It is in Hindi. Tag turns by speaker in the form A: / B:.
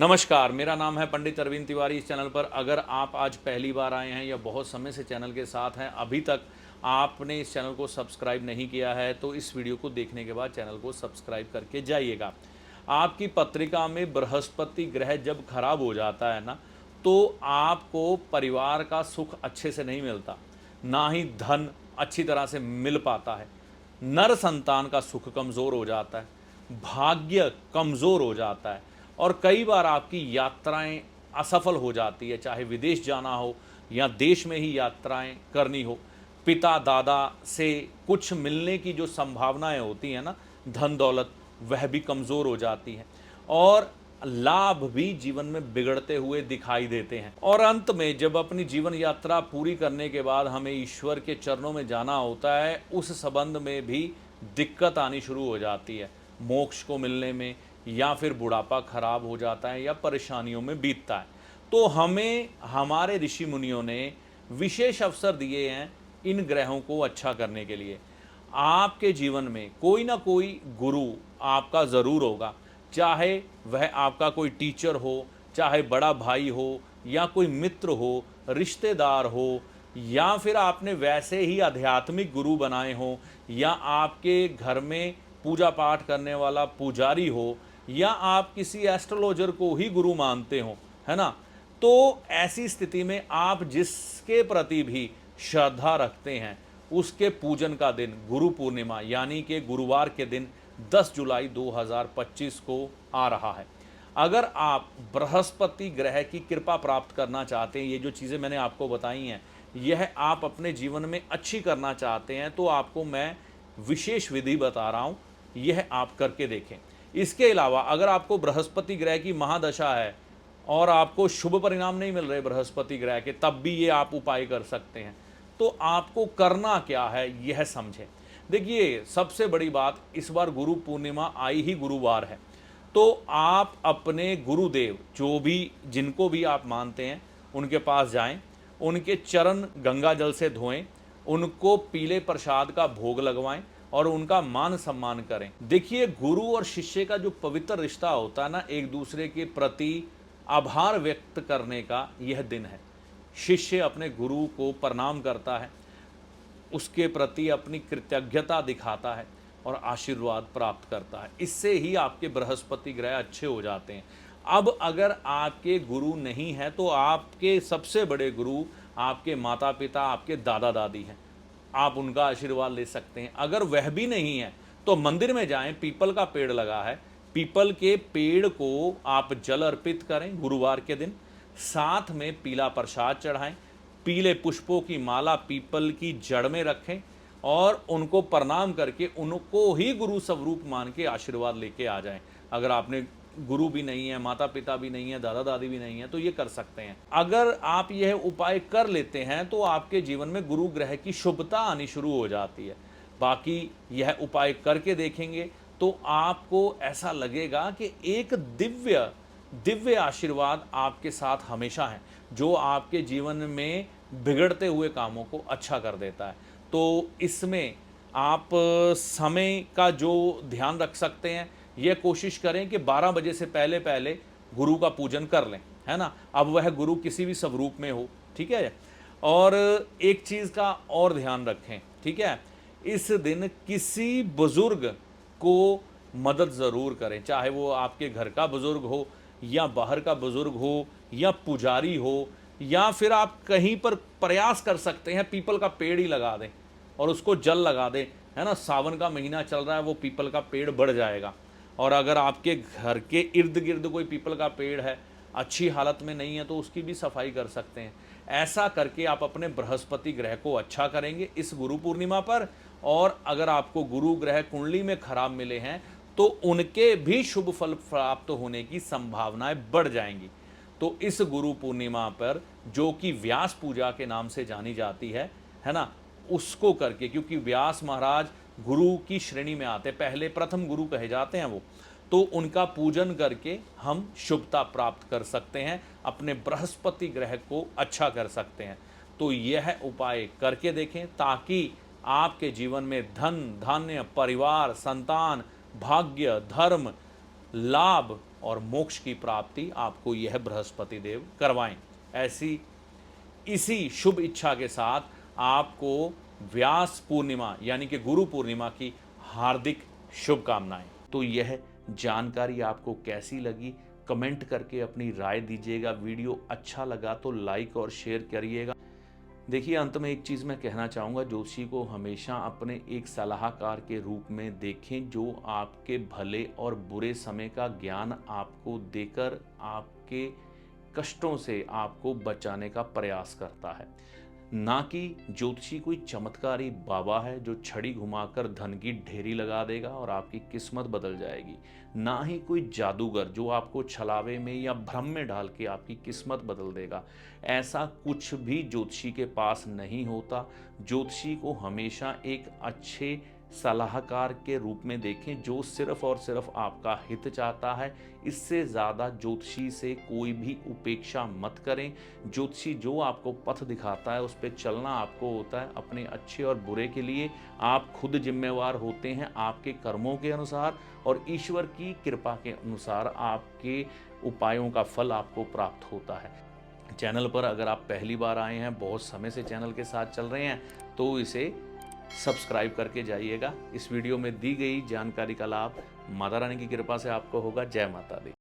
A: नमस्कार, मेरा नाम है पंडित अरविंद तिवारी। इस चैनल पर अगर आप आज पहली बार आए हैं या बहुत समय से चैनल के साथ हैं, अभी तक आपने इस चैनल को सब्सक्राइब नहीं किया है तो इस वीडियो को देखने के बाद चैनल को सब्सक्राइब करके जाइएगा। आपकी पत्रिका में बृहस्पति ग्रह जब खराब हो जाता है ना, तो आपको परिवार का सुख अच्छे से नहीं मिलता, ना ही धन अच्छी तरह से मिल पाता है। नर संतान का सुख कमज़ोर हो जाता है, भाग्य कमज़ोर हो जाता है और कई बार आपकी यात्राएं असफल हो जाती है, चाहे विदेश जाना हो या देश में ही यात्राएं करनी हो। पिता दादा से कुछ मिलने की जो संभावनाएं होती हैं ना, धन दौलत, वह भी कमज़ोर हो जाती हैं और लाभ भी जीवन में बिगड़ते हुए दिखाई देते हैं। और अंत में जब अपनी जीवन यात्रा पूरी करने के बाद हमें ईश्वर के चरणों में जाना होता है, उस संबंध में भी दिक्कत आनी शुरू हो जाती है, मोक्ष को मिलने में, या फिर बुढ़ापा खराब हो जाता है या परेशानियों में बीतता है। तो हमें हमारे ऋषि मुनियों ने विशेष अवसर दिए हैं इन ग्रहों को अच्छा करने के लिए। आपके जीवन में कोई ना कोई गुरु आपका ज़रूर होगा, चाहे वह आपका कोई टीचर हो, चाहे बड़ा भाई हो या कोई मित्र हो, रिश्तेदार हो, या फिर आपने वैसे ही आध्यात्मिक गुरु बनाए हो, या आपके घर में पूजा पाठ करने वाला पुजारी हो, या आप किसी एस्ट्रोलॉजर को ही गुरु मानते हो, है ना। तो ऐसी स्थिति में आप जिसके प्रति भी श्रद्धा रखते हैं, उसके पूजन का दिन गुरु पूर्णिमा यानी कि गुरुवार के दिन 10 जुलाई 2025 को आ रहा है। अगर आप बृहस्पति ग्रह की कृपा प्राप्त करना चाहते हैं, ये जो चीज़ें मैंने आपको बताई हैं, यह आप अपने जीवन में अच्छी करना चाहते हैं, तो आपको मैं विशेष विधि बता रहा हूँ, यह आप करके देखें। इसके अलावा अगर आपको बृहस्पति ग्रह की महादशा है और आपको शुभ परिणाम नहीं मिल रहे बृहस्पति ग्रह के, तब भी ये आप उपाय कर सकते हैं। तो आपको करना क्या है यह समझें। देखिए, सबसे बड़ी बात, इस बार गुरु पूर्णिमा आई ही गुरुवार है, तो आप अपने गुरुदेव जो भी जिनको भी आप मानते हैं उनके पास जाएं, उनके चरण गंगा जल से धोएं, उनको पीले प्रसाद का भोग लगवाएं और उनका मान सम्मान करें। देखिए, गुरु और शिष्य का जो पवित्र रिश्ता होता है ना, एक दूसरे के प्रति आभार व्यक्त करने का यह दिन है। शिष्य अपने गुरु को प्रणाम करता है, उसके प्रति अपनी कृतज्ञता दिखाता है और आशीर्वाद प्राप्त करता है। इससे ही आपके बृहस्पति ग्रह अच्छे हो जाते हैं। अब अगर आपके गुरु नहीं है तो आपके सबसे बड़े गुरु आपके माता पिता, आपके दादा दादी हैं, आप उनका आशीर्वाद ले सकते हैं। अगर वह भी नहीं है तो मंदिर में जाएं, पीपल का पेड़ लगा है, पीपल के पेड़ को आप जल अर्पित करें गुरुवार के दिन, साथ में पीला प्रसाद चढ़ाएं, पीले पुष्पों की माला पीपल की जड़ में रखें और उनको प्रणाम करके उनको ही गुरु स्वरूप मान के आशीर्वाद लेके आ जाएं। अगर आपने गुरु भी नहीं है, माता पिता भी नहीं है, दादा दादी भी नहीं है, तो ये कर सकते हैं। अगर आप यह उपाय कर लेते हैं तो आपके जीवन में गुरु ग्रह की शुभता आनी शुरू हो जाती है। बाकी यह उपाय करके देखेंगे तो आपको ऐसा लगेगा कि एक दिव्य दिव्य आशीर्वाद आपके साथ हमेशा है, जो आपके जीवन में बिगड़ते हुए कामों को अच्छा कर देता है। तो इसमें आप समय का जो ध्यान रख सकते हैं, ये कोशिश करें कि 12 बजे से पहले पहले गुरु का पूजन कर लें, है ना। अब वह गुरु किसी भी स्वरूप में हो, ठीक है। और एक चीज़ का और ध्यान रखें, ठीक है, इस दिन किसी बुजुर्ग को मदद ज़रूर करें, चाहे वो आपके घर का बुजुर्ग हो या बाहर का बुजुर्ग हो या पुजारी हो, या फिर आप कहीं पर प्रयास कर सकते हैं पीपल का पेड़ ही लगा दें और उसको जल लगा दें, है ना। सावन का महीना चल रहा है, वो पीपल का पेड़ बढ़ जाएगा। और अगर आपके घर के इर्द गिर्द कोई पीपल का पेड़ है, अच्छी हालत में नहीं है, तो उसकी भी सफाई कर सकते हैं। ऐसा करके आप अपने बृहस्पति ग्रह को अच्छा करेंगे इस गुरु पूर्णिमा पर। और अगर आपको गुरु ग्रह कुंडली में खराब मिले हैं तो उनके भी शुभ फल प्राप्त होने की संभावनाएं बढ़ जाएंगी। तो इस गुरु पूर्णिमा पर, जो कि व्यास पूजा के नाम से जानी जाती है ना, उसको करके, क्योंकि व्यास महाराज गुरु की श्रेणी में आते, पहले प्रथम गुरु कहे जाते हैं वो, तो उनका पूजन करके हम शुभता प्राप्त कर सकते हैं, अपने बृहस्पति ग्रह को अच्छा कर सकते हैं। तो यह उपाय करके देखें ताकि आपके जीवन में धन धान्य, परिवार, संतान, भाग्य, धर्म, लाभ और मोक्ष की प्राप्ति आपको यह बृहस्पति देव करवाएं। इसी शुभ इच्छा के साथ आपको व्यास पूर्णिमा यानी कि गुरु पूर्णिमा की हार्दिक शुभकामनाएं। तो यह जानकारी आपको कैसी लगी, कमेंट करके अपनी राय दीजिएगा। वीडियो अच्छा लगा तो लाइक और शेयर करिएगा। देखिए, अंत में एक चीज़ मैं कहना चाहूँगा, ज्योतिषी को हमेशा अपने एक सलाहकार के रूप में देखें, जो आपके भले और बुरे समय का ज्ञान आपको देकर आपके कष्टों से आपको बचाने का प्रयास करता है। ना कि ज्योतिषी कोई चमत्कारी बाबा है जो छड़ी घुमाकर धन की ढेरी लगा देगा और आपकी किस्मत बदल जाएगी। ना ही कोई जादूगर जो आपको छलावे में या भ्रम में डाल के आपकी किस्मत बदल देगा। ऐसा कुछ भी ज्योतिषी के पास नहीं होता। ज्योतिषी को हमेशा एक अच्छे सलाहकार के रूप में देखें जो सिर्फ और सिर्फ आपका हित चाहता है। इससे ज़्यादा ज्योतिषी से कोई भी उपेक्षा मत करें। ज्योतिषी जो आपको पथ दिखाता है उस पर चलना आपको होता है अपने अच्छे और बुरे के लिए। आप खुद जिम्मेवार होते हैं आपके कर्मों के अनुसार, और ईश्वर की कृपा के अनुसार आपके उपायों का फल आपको प्राप्त होता है। चैनल पर अगर आप पहली बार आए हैं, बहुत समय से चैनल के साथ चल रहे हैं, तो इसे सब्सक्राइब करके जाइएगा। इस वीडियो में दी गई जानकारी का लाभ माता रानी की कृपा से आपको होगा। जय माता दी।